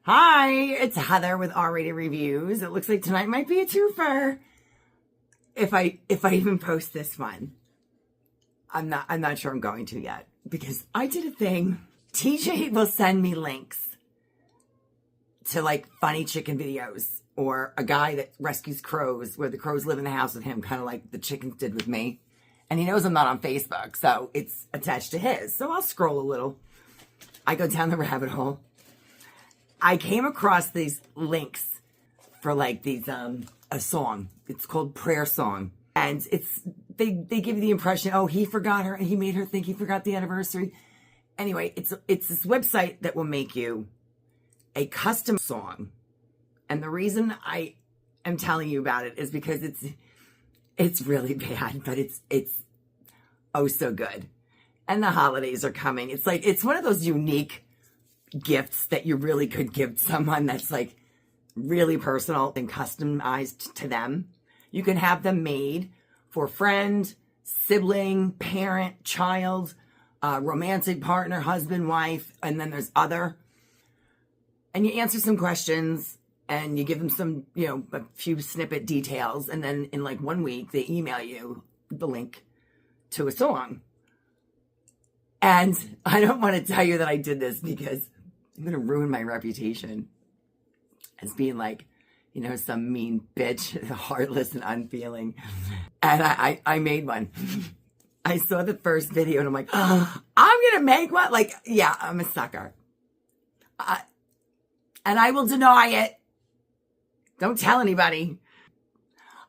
Hi, it's Heather with R-Rated Reviews. It looks like tonight might be a twofer. If I even post this one. I'm not sure I'm going to yet because I did a thing. TJ will send me links to like funny chicken videos or a guy that rescues crows where the crows live in the house with him, kind of like the chickens did with me. And he knows I'm not on Facebook, so it's attached to his. So I'll scroll a little. I go down the rabbit hole. I came across these links for like these a song. It's called Prayer Song. And they give you the impression, oh, he forgot her and he made her think he forgot the anniversary. Anyway, it's this website that will make you a custom song. And the reason I am telling you about it is because it's really bad, but it's oh so good. And the holidays are coming. It's one of those unique gifts that you really could give someone that's like really personal and customized to them. You can have them made for friend, sibling, parent, child, romantic partner, husband, wife, and then there's other. And you answer some questions and you give them some, a few snippet details. And then in like 1 week, they email you the link to a song. And I don't want to tell you that I did this because I'm going to ruin my reputation as being like, some mean bitch, heartless and unfeeling. And I made one. I saw the first video and I'm like, oh, I'm going to make one. Like, yeah, I'm a sucker. And I will deny it. Don't tell anybody.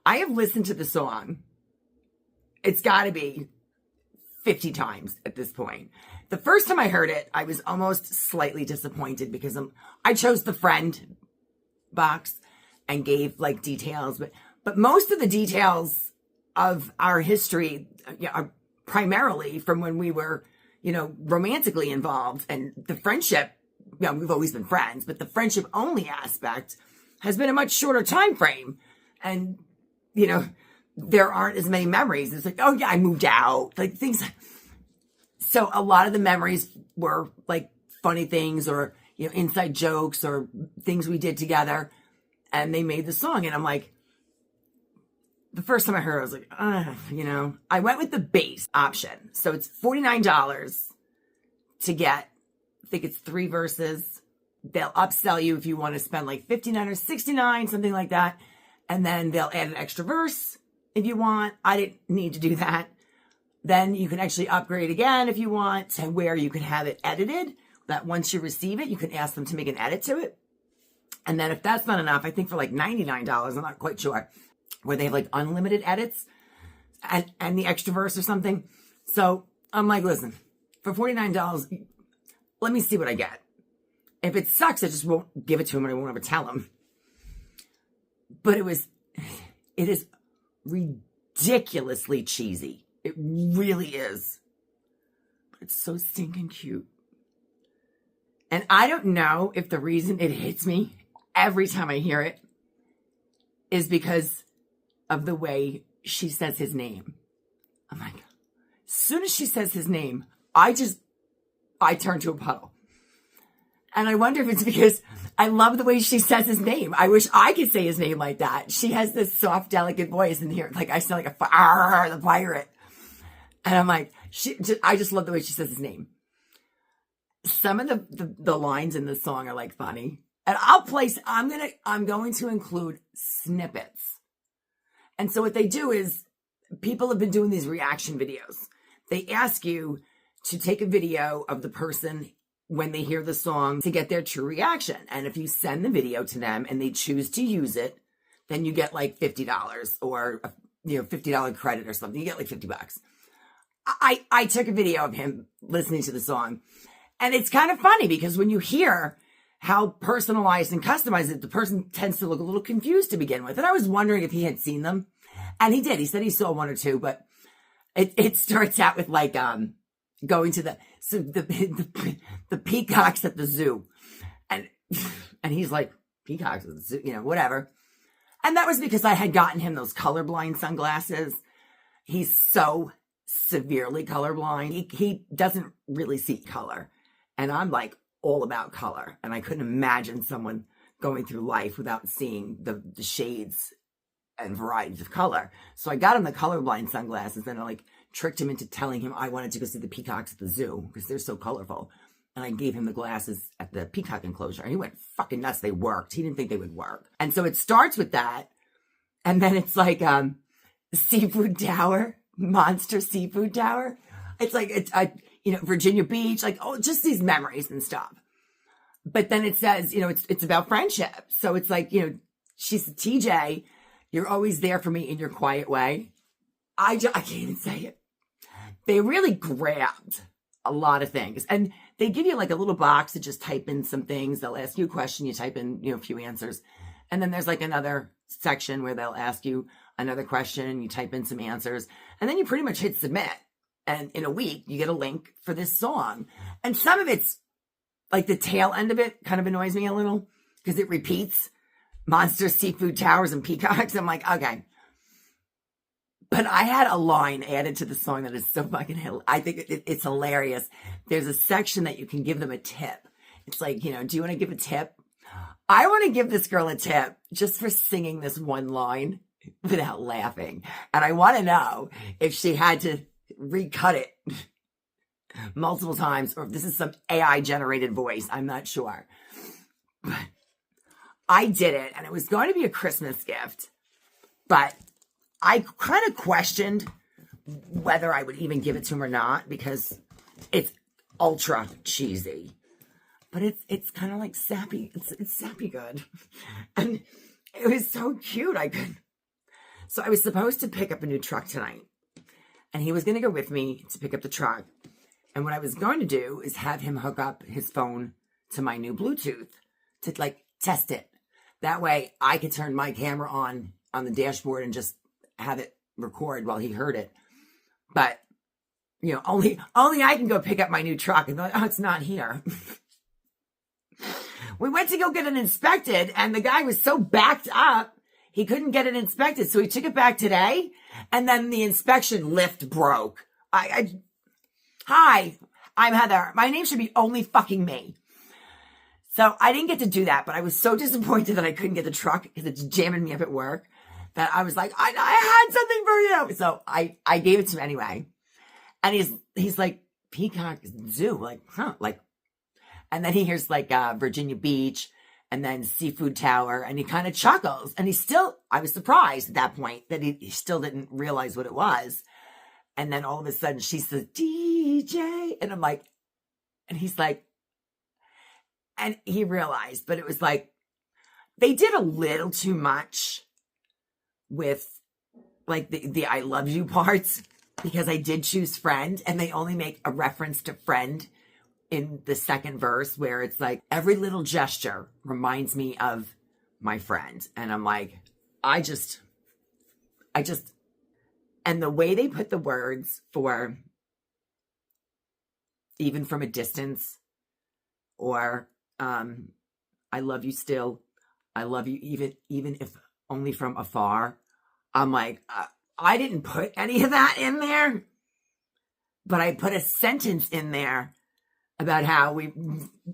I have listened to the song. It's got to be 50 times at this point. The first time I heard it, I was almost slightly disappointed because I chose the friend box and gave like details, but most of the details of our history are primarily from when we were, romantically involved, and the friendship, we've always been friends, but the friendship only aspect has been a much shorter time frame. And, there aren't as many memories. It's like, oh yeah, I moved out, like things. So a lot of the memories were like funny things or, inside jokes or things we did together. And they made the song. And I'm like, the first time I heard it, I was like, I went with the base option. So it's $49 to get, I think it's 3 verses. They'll upsell you if you want to spend like $59 or $69, something like that. And then they'll add an extra verse if you want. I didn't need to do that. Then you can actually upgrade again if you want to where you can have it edited. That once you receive it, you can ask them to make an edit to it. And then if that's not enough, I think for like $99, I'm not quite sure, where they have like unlimited edits and the extra verse or something. So I'm like, listen, for $49, let me see what I get. If it sucks, I just won't give it to him and I won't ever tell him. But it is ridiculously cheesy. It really is. But it's so stinking cute. And I don't know if the reason it hits me every time I hear it is because of the way she says his name. I'm like, as soon as she says his name, I turn to a puddle. And I wonder if it's because I love the way she says his name. I wish I could say his name like that. She has this soft, delicate voice in here. Like I sound like the pirate. And I'm like, I just love the way she says his name. Some of the lines in the song are like funny. And I'm going to include snippets. And so what they do is people have been doing these reaction videos. They ask you to take a video of the person when they hear the song to get their true reaction. And if you send the video to them and they choose to use it, then you get like $50 or, $50 credit or something. You get like $50. I took a video of him listening to the song. And it's kind of funny because when you hear how personalized and customized it, the person tends to look a little confused to begin with. And I was wondering if he had seen them. And he did. He said he saw 1 or 2, but it starts out with like going to the peacocks at the zoo. And he's like, peacocks at the zoo, whatever. And that was because I had gotten him those colorblind sunglasses. He's so severely colorblind. He doesn't really see color. And I'm like all about color. And I couldn't imagine someone going through life without seeing the shades and varieties of color. So I got him the colorblind sunglasses, and I like tricked him into telling him I wanted to go see the peacocks at the zoo because they're so colorful. And I gave him the glasses at the peacock enclosure, and he went fucking nuts. They worked. He didn't think they would work. And so it starts with that. And then it's like seafood tower, monster seafood tower. It's like, it's Virginia Beach, like, oh, just these memories and stuff. But then it says, it's about friendship. So it's like, she's TJ. You're always there for me in your quiet way. I can't even say it. They really grabbed a lot of things. And they give you like a little box to just type in some things. They'll ask you a question. You type in, a few answers. And then there's like another section where they'll ask you another question and you type in some answers. And then you pretty much hit submit. And in a week, you get a link for this song. And some of it's like the tail end of it kind of annoys me a little because it repeats monster seafood towers and peacocks. I'm like, okay. But I had a line added to the song that is so fucking, I think it's hilarious. There's a section that you can give them a tip. It's like, do you want to give a tip? I want to give this girl a tip just for singing this one line without laughing. And I want to know if she had to recut it multiple times or if this is some AI generated voice. I'm not sure. But I did it, and it was going to be a Christmas gift. But I kind of questioned whether I would even give it to him or not because it's ultra cheesy. But it's kind of like sappy. It's sappy good. And it was so cute. So I was supposed to pick up a new truck tonight. And he was going to go with me to pick up the truck. And what I was going to do is have him hook up his phone to my new Bluetooth to like test it. That way I could turn my camera on the dashboard and just have it record while he heard it. But, only I can go pick up my new truck. And they're like, oh, it's not here. We went to go get it inspected, and the guy was so backed up, he couldn't get it inspected. So he took it back today, and then the inspection lift broke. Hi, I'm Heather. My name should be Only Fucking Me. So I didn't get to do that, but I was so disappointed that I couldn't get the truck because it's jamming me up at work that I was like, I had something for you. So I gave it to him anyway. And he's like, Peacock Zoo, like, huh? Like, and then he hears like Virginia Beach and then Seafood Tower, and he kind of chuckles. And I was surprised at that point that he still didn't realize what it was. And then all of a sudden she says, DJ. And I'm like, and he's like, and he realized, but it was like, they did a little too much with like the I love you parts because I did choose friend, and they only make a reference to friend in the second verse where it's like every little gesture reminds me of my friend. And I'm like, I just, and the way they put the words for even from a distance or I love you still, I love you even if only from afar. I'm like, I didn't put any of that in there, but I put a sentence in there about how we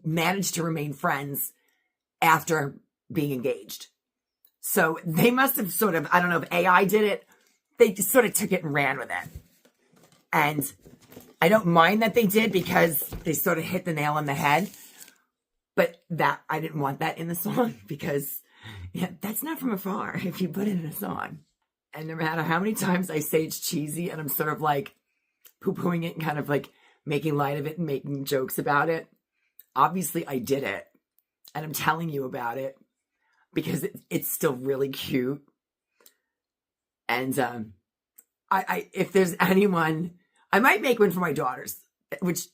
managed to remain friends after being engaged. So they must have sort of, I don't know if AI did it, they just sort of took it and ran with it. And I don't mind that they did because they sort of hit the nail on the head. But that, I didn't want that in the song because that's not from afar if you put it in a song. And no matter how many times I say it's cheesy and I'm sort of like poo-pooing it and kind of like making light of it and making jokes about it, obviously I did it. And I'm telling you about it because it's still really cute. And I if there's anyone, I might make one for my daughters, which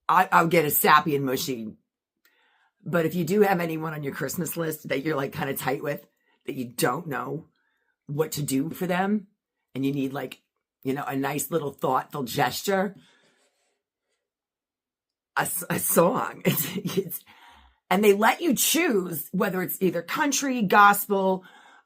I'll get a Sappy and Mushy. But if you do have anyone on your Christmas list that you're like kind of tight with, that you don't know what to do for them, and you need like, a nice little thoughtful gesture, a song. And they let you choose whether it's either country, gospel,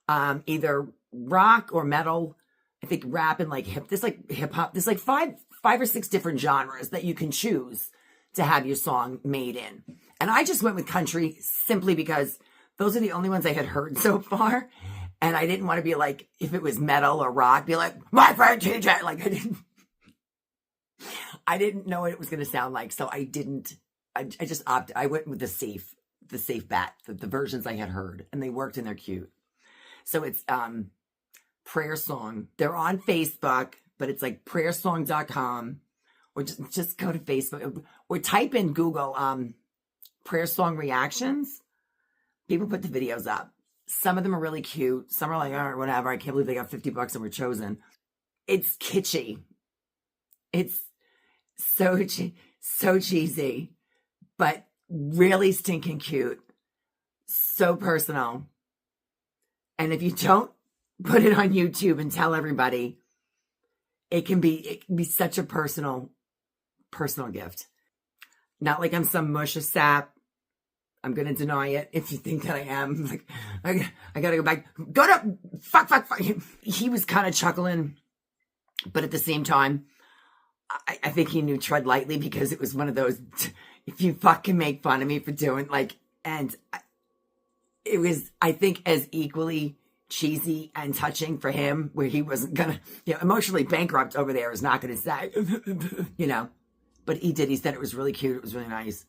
either rock or metal. I think rap and like hip. There's like hip hop. There's like five or six different genres that you can choose to have your song made in. And I just went with country simply because those are the only ones I had heard so far. And I didn't want to be like, if it was metal or rock, be like, my friend TJ. Like I didn't know what it was going to sound like. So I just opted. I went with the safe bet, the versions I had heard, and they worked and they're cute. So it's Prayer Song. They're on Facebook, but it's like prayersong.com, or just go to Facebook or type in Google Prayer Song reactions. People put the videos up. Some of them are really cute. Some are like, all right, whatever. I can't believe they got $50 and were chosen. It's kitschy. It's so cheesy, but really stinking cute. So personal. And if you don't put it on YouTube and tell everybody, it can be such a personal gift. Not like I'm some mush of sap. I'm going to deny it if you think that I am. Like, I got to go back. Go to fuck. He was kind of chuckling, but at the same time, I think he knew tread lightly, because it was one of those, if you fucking make fun of me for doing and it was, I think, as equally cheesy and touching for him, where he wasn't going to, emotionally bankrupt over there is not going to say, but he did. He said it was really cute. It was really nice.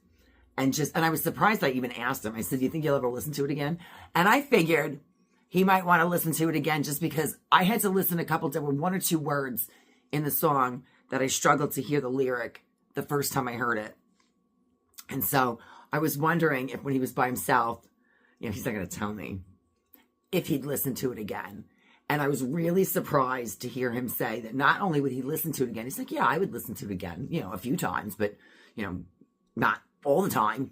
And I was surprised I even asked him. I said, do you think you'll ever listen to it again? And I figured he might want to listen to it again, just because I had to listen there were one or two words in the song that I struggled to hear the lyric the first time I heard it. And so I was wondering if when he was by himself, he's not going to tell me, if he'd listen to it again. And I was really surprised to hear him say that not only would he listen to it again, he's like, yeah, I would listen to it again, a few times, but, not all the time.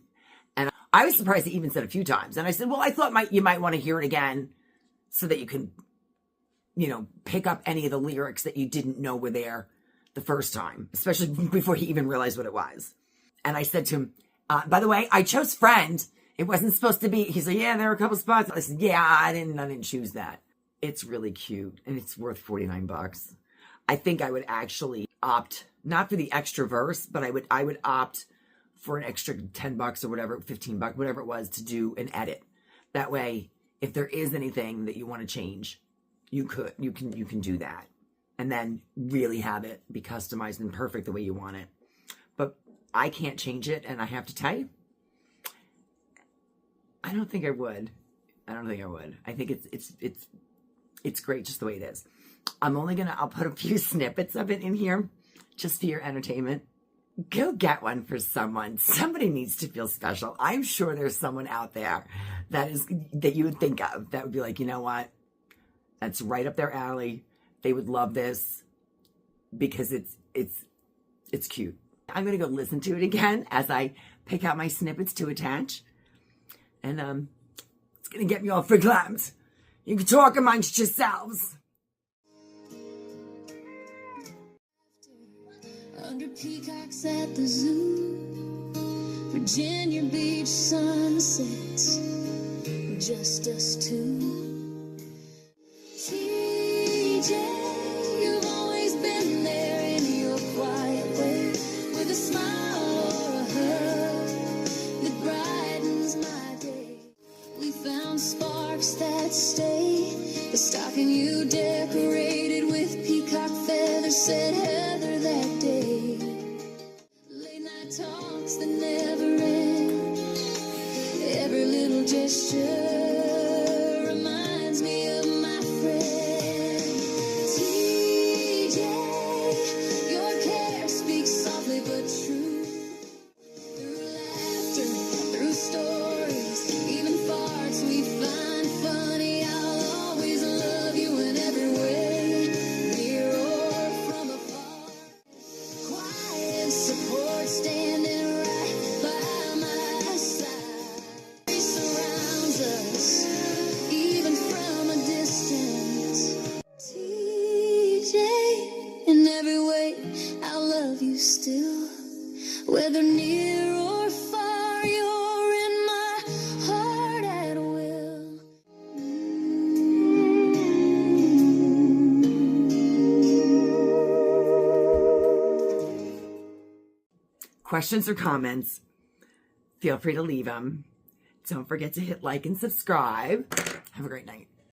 And I was surprised he even said a few times. And I said, well, I thought you might want to hear it again so that you can, pick up any of the lyrics that you didn't know were there the first time, especially before he even realized what it was. And I said to him, by the way, I chose Friend. It wasn't supposed to be. He's like, yeah, there are a couple spots. I said, yeah, I didn't choose that. It's really cute, and it's worth $49. I think I would actually opt, not for the extra verse, but I would opt for an extra $10 or whatever, $15, whatever it was, to do an edit. That way, if there is anything that you want to change, you can do that. And then really have it be customized and perfect the way you want it. But I can't change it, and I have to tell you, I don't think I would. I think it's great just the way it is. I'll put a few snippets of it in here just for your entertainment. Go get one for someone. Somebody needs to feel special. I'm sure there's someone out there that you would think of that would be like, you know what? That's right up their alley. They would love this because it's cute. I'm going to go listen to it again as I pick out my snippets to attach. And it's going to get me all for clams. You can talk amongst yourselves. Under peacocks at the zoo, Virginia Beach sunsets, just us two. TJ, you've always been there in your quiet way, with a smile or a hug that brightens my day. We found sparks that stay, the stocking you decorated with peacock feathers said Heather that day. Late night talks that never end, every little gesture reminds me of my friend. TJ, your care speaks softly but true, through laughter, through stories, even farts we find funny. I'll always love you in every way, near or from afar. Quiet support standing right by my side. He surrounds us, even from a distance. TJ, in every way, I'll love you still, whether near or far, you're in my heart at will. Questions or comments, feel free to leave them. Don't forget to hit like and subscribe. Have a great night.